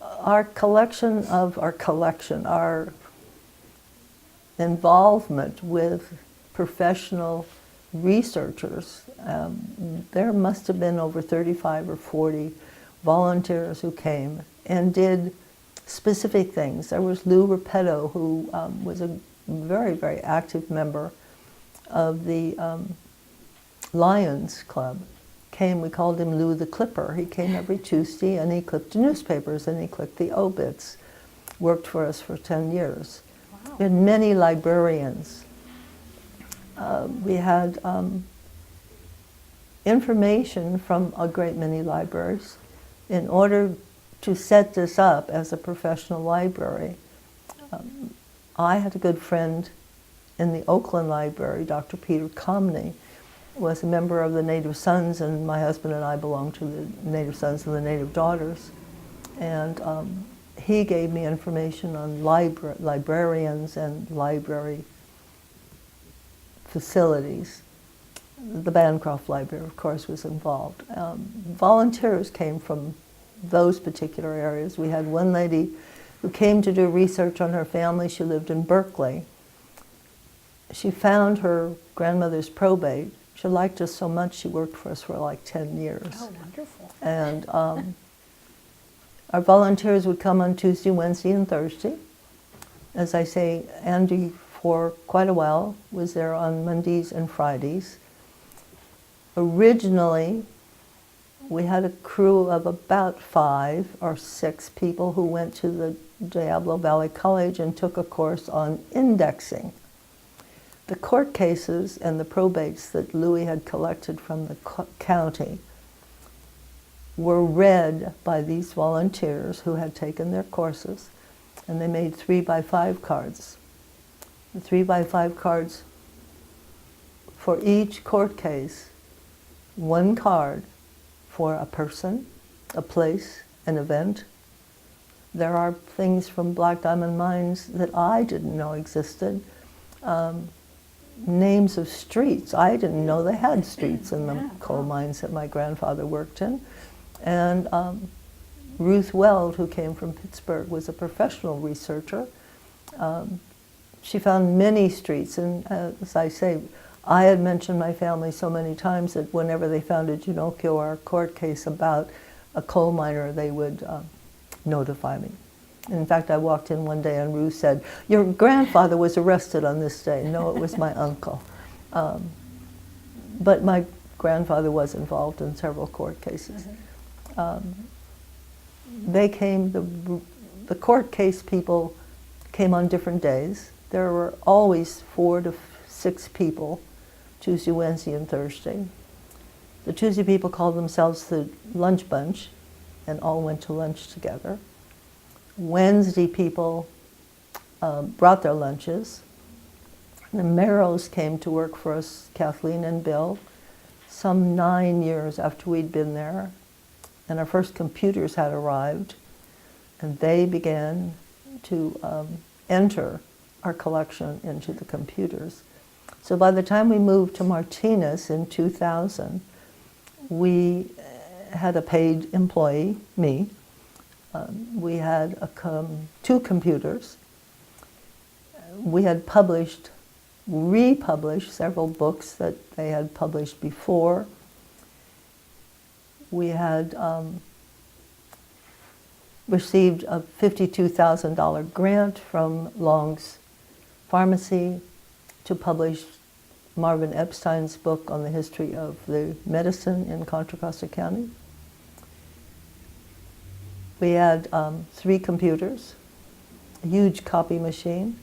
our involvement with professional researchers, there must have been over 35 or 40 volunteers who came and did specific things. There was Lou Repetto, who was a very, very active member of the Lions Club. We called him Lou the Clipper. He came every Tuesday and he clipped newspapers and he clipped the obits. Worked for us for 10 years. Wow. We had many librarians. We had information from a great many libraries. In order to set this up as a professional library, I had a good friend in the Oakland Library, Dr. Peter Comney, was a member of the Native Sons, and my husband and I belonged to the Native Sons and the Native Daughters. And he gave me information on librarians and library facilities. The Bancroft Library, of course, was involved. Volunteers came from those particular areas. We had one lady who came to do research on her family. She lived in Berkeley. She found her grandmother's probate. She liked us so much, she worked for us for like 10 years. Oh, wonderful. And our volunteers would come on Tuesday, Wednesday, and Thursday. As I say, Andy, for quite a while, was there on Mondays and Fridays. Originally, we had a crew of about 5 or 6 people who went to the Diablo Valley College and took a course on indexing. The court cases and the probates that Louis had collected from the county were read by these volunteers who had taken their courses, and they made 3x5 cards. The 3x5 cards for each court case, 1 card for a person, a place, an event. There are things from Black Diamond Mines that I didn't know existed. Names of streets. I didn't know they had streets in the coal mines that my grandfather worked in. And Ruth Weld, who came from Pittsburgh, was a professional researcher. She found many streets, and as I say, I had mentioned my family so many times that whenever they found a Junocchio or a court case about a coal miner, they would notify me. In fact, I walked in one day and Ruth said, "Your grandfather was arrested on this day." No, it was my uncle. But my grandfather was involved in several court cases. They came, the court case people came on different days. There were always 4 to 6 people, Tuesday, Wednesday, and Thursday. The Tuesday people called themselves the lunch bunch and all went to lunch together. Wednesday people brought their lunches. The Merrows came to work for us, Kathleen and Bill, some 9 years after we'd been there. And our first computers had arrived, and they began to enter our collection into the computers. So by the time we moved to Martinez in 2000, we had a paid employee, me. We had 2 computers. We had republished several books that they had published before. We had received a $52,000 grant from Long's Pharmacy to publish Marvin Epstein's book on the history of the medicine in Contra Costa County. We had 3 computers, a huge copy machine,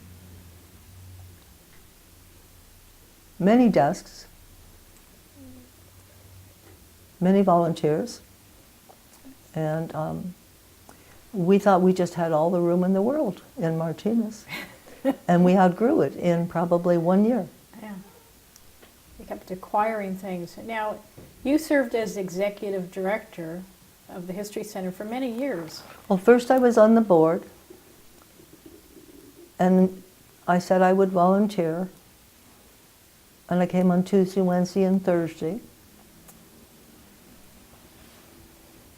many desks, many volunteers, and we thought we just had all the room in the world in Martinez. And we outgrew it in probably 1 year. Yeah. You kept acquiring things. Now, you served as executive director of the History Center for many years. Well, first I was on the board, and I said I would volunteer, and I came on Tuesday, Wednesday, and Thursday.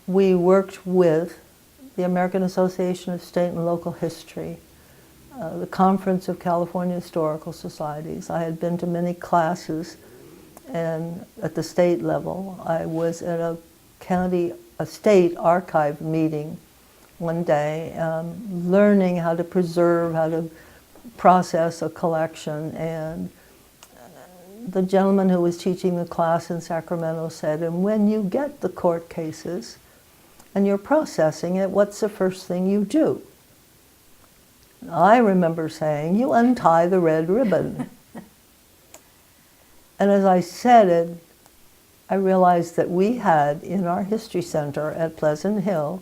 We worked with the American Association of State and Local History, the Conference of California Historical Societies. I had been to many classes, and at the state level, I was at a state archive meeting one day, learning how to preserve, how to process a collection, and the gentleman who was teaching the class in Sacramento said, and when you get the court cases and you're processing it, what's the first thing you do? I remember saying, you untie the red ribbon. And as I said it, I realized that we had in our history center at Pleasant Hill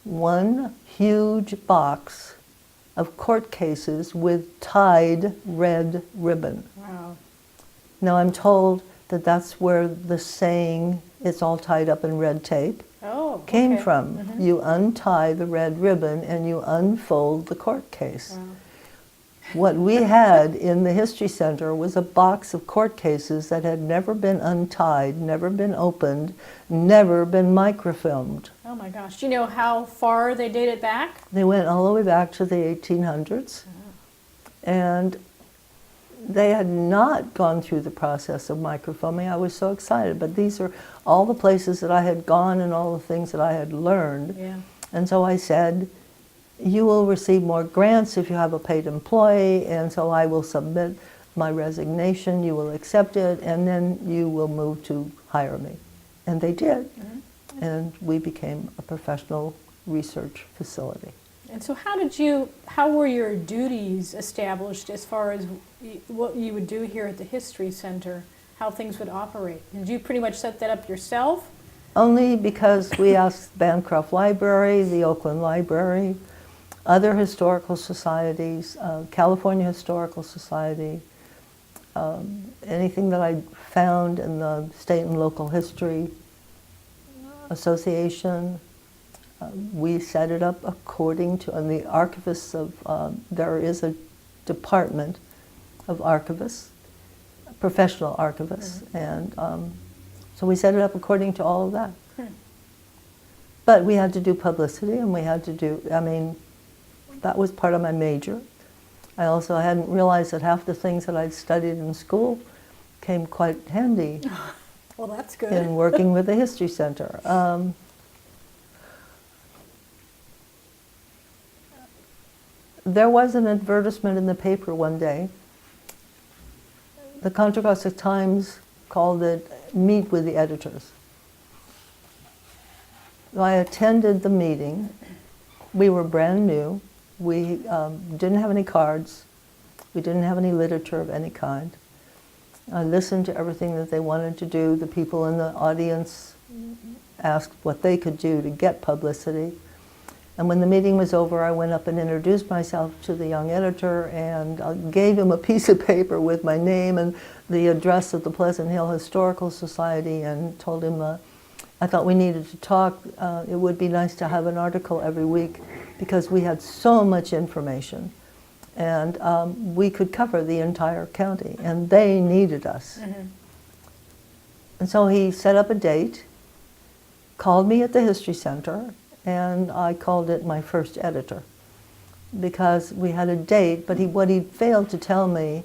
one huge box of court cases with tied red ribbon. Wow. Now I'm told that that's where the saying, it's all tied up in red tape, came okay. from. Mm-hmm. You untie the red ribbon and you unfold the court case. Wow. What we had in the History Center was a box of court cases that had never been untied, never been opened, never been microfilmed. Oh my gosh. Do you know how far they dated back? They went all the way back to the 1800s. And they had not gone through the process of microfilming. I was so excited, but these are all the places that I had gone and all the things that I had learned. Yeah. And so I said, you will receive more grants if you have a paid employee, and so I will submit my resignation, you will accept it, and then you will move to hire me. And they did, and we became a professional research facility. And so how were your duties established as far as what you would do here at the History Center, how things would operate? Did you pretty much set that up yourself? Only because we asked Bancroft Library, the Oakland Library, other historical societies, California Historical Society, anything that I found in the State and Local History Association. We set it up according to, and the archivists of, there is a department of archivists, professional archivists, and so we set it up according to all of that. But we had to do publicity, and we had to do, I mean, that was part of my major. I also hadn't realized that half the things that I'd studied in school came quite handy Well, that's good. in working with the History Center. There was an advertisement in the paper one day. The Contra Costa Times called it Meet with the Editors. I attended the meeting. We were brand new. We didn't have any cards. We didn't have any literature of any kind. I listened to everything that they wanted to do. The people in the audience asked what they could do to get publicity. And when the meeting was over, I went up and introduced myself to the young editor and gave him a piece of paper with my name and the address of the Pleasant Hill Historical Society, and told him I thought we needed to talk. It would be nice to have an article every week because we had so much information, and we could cover the entire county, and they needed us. And so he set up a date, called me at the History Center, and I called it my first editor because we had a date, but what he failed to tell me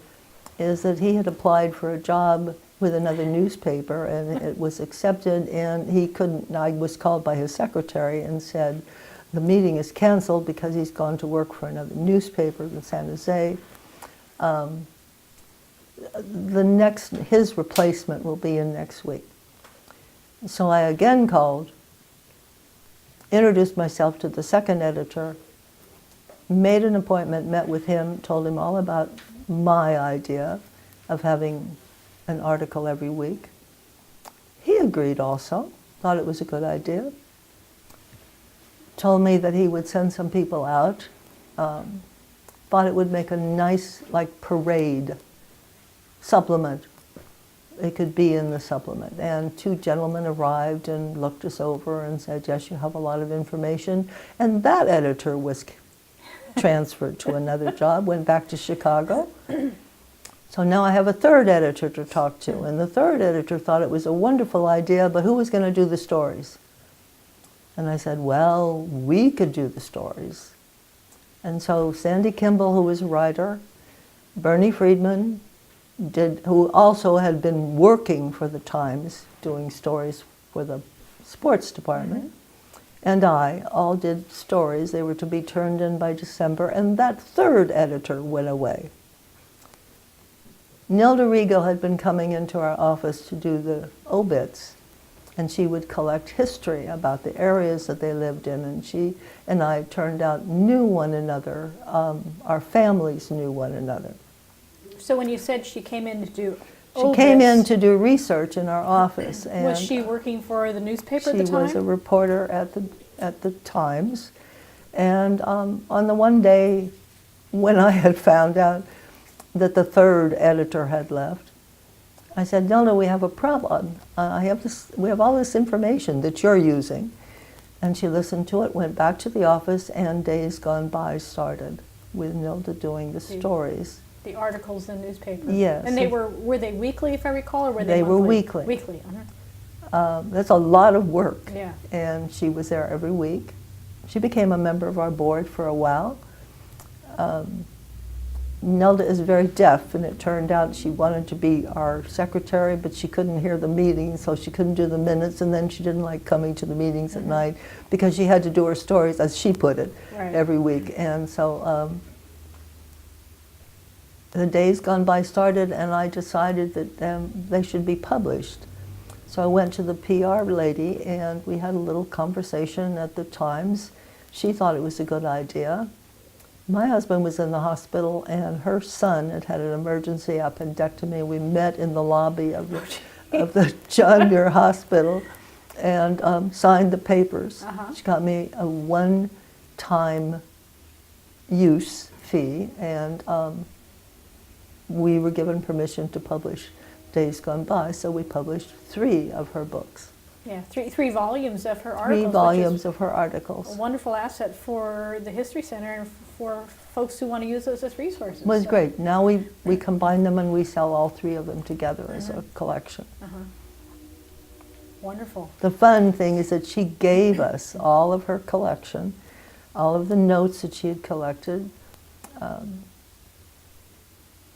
is that he had applied for a job with another newspaper and it was accepted, and he couldn't. I was called by his secretary and said the meeting is canceled because he's gone to work for another newspaper in San Jose. His replacement will be in next week. So I again called, introduced myself to the second editor, made an appointment, met with him, told him all about my idea of having an article every week. He agreed also, thought it was a good idea. Told me that he would send some people out, thought it would make a nice, like, parade supplement. It could be in the supplement. And two gentlemen arrived and looked us over and said, yes, you have a lot of information. And that editor was transferred to another job, went back to Chicago. So now I have a third editor to talk to. And the third editor thought it was a wonderful idea, but who was going to do the stories? And I said, well, we could do the stories. And so Sandy Kimball, who was a writer, Bernie Friedman, who also had been working for the Times, doing stories for the sports department, and I all did stories. They were to be turned in by December, and that third editor went away. Nilda Rego had been coming into our office to do the obits, and she would collect history about the areas that they lived in, and she and I turned out knew one another. Our families knew one another. So when you said she came in to do She came in to do research in our office. And was she working for the newspaper at the time? She was a reporter at the Times. And on the one day when I had found out that the third editor had left, I said, Nilda, we have a problem. We have all this information that you're using. And she listened to it, went back to the office, and Days Gone By started with Nilda doing the stories. The articles in the newspaper. Yes. And were they weekly, if I recall, or were they They monthly? were weekly. Weekly. That's a lot of work. Yeah. And she was there every week. She became a member of our board for a while. Nilda is very deaf, and it turned out she wanted to be our secretary, but she couldn't hear the meetings, so she couldn't do the minutes, and then she didn't like coming to the meetings at night because she had to do her stories, as she put it, every week. And so the Days Gone By started, and I decided that they should be published. So I went to the PR lady, and we had a little conversation at the Times. She thought it was a good idea. My husband was in the hospital, and her son had had an emergency appendectomy. We met in the lobby of the John Muir Hospital and signed the papers. She got me a one-time use fee, and we were given permission to publish Days Gone By, so we published 3 of her books. Yeah, three volumes of her articles. 3 volumes of her articles. A wonderful asset for the History Center and for folks who want to use those as resources. It was great. Now we combine them and we sell all 3 of them together as a collection. Wonderful. The fun thing is that she gave us all of her collection, all of the notes that she had collected.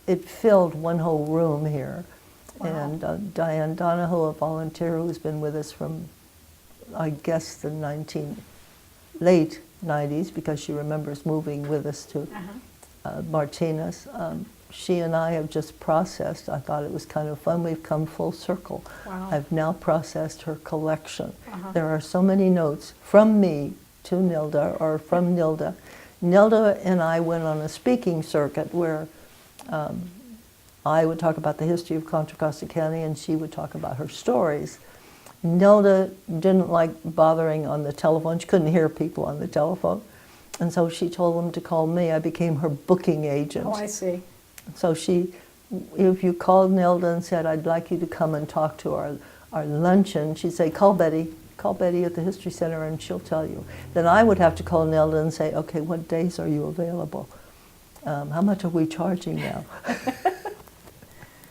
It filled one whole room here. Wow. And Diane Donahoe, a volunteer who's been with us from, I guess, the late 90s, because she remembers moving with us to Martinez. She and I have just processed, I thought it was kind of fun, we've come full circle. Wow. I've now processed her collection. There are so many notes from me to Nilda, or from Nilda. Nilda and I went on a speaking circuit where I would talk about the history of Contra Costa County, and she would talk about her stories. Nilda didn't like bothering on the telephone. She couldn't hear people on the telephone. And so she told them to call me. I became her booking agent. Oh, I see. So if you called Nilda and said, I'd like you to come and talk to our luncheon, she'd say, call Betty at the History Center and she'll tell you. Then I would have to call Nilda and say, okay, what days are you available? How much are we charging now?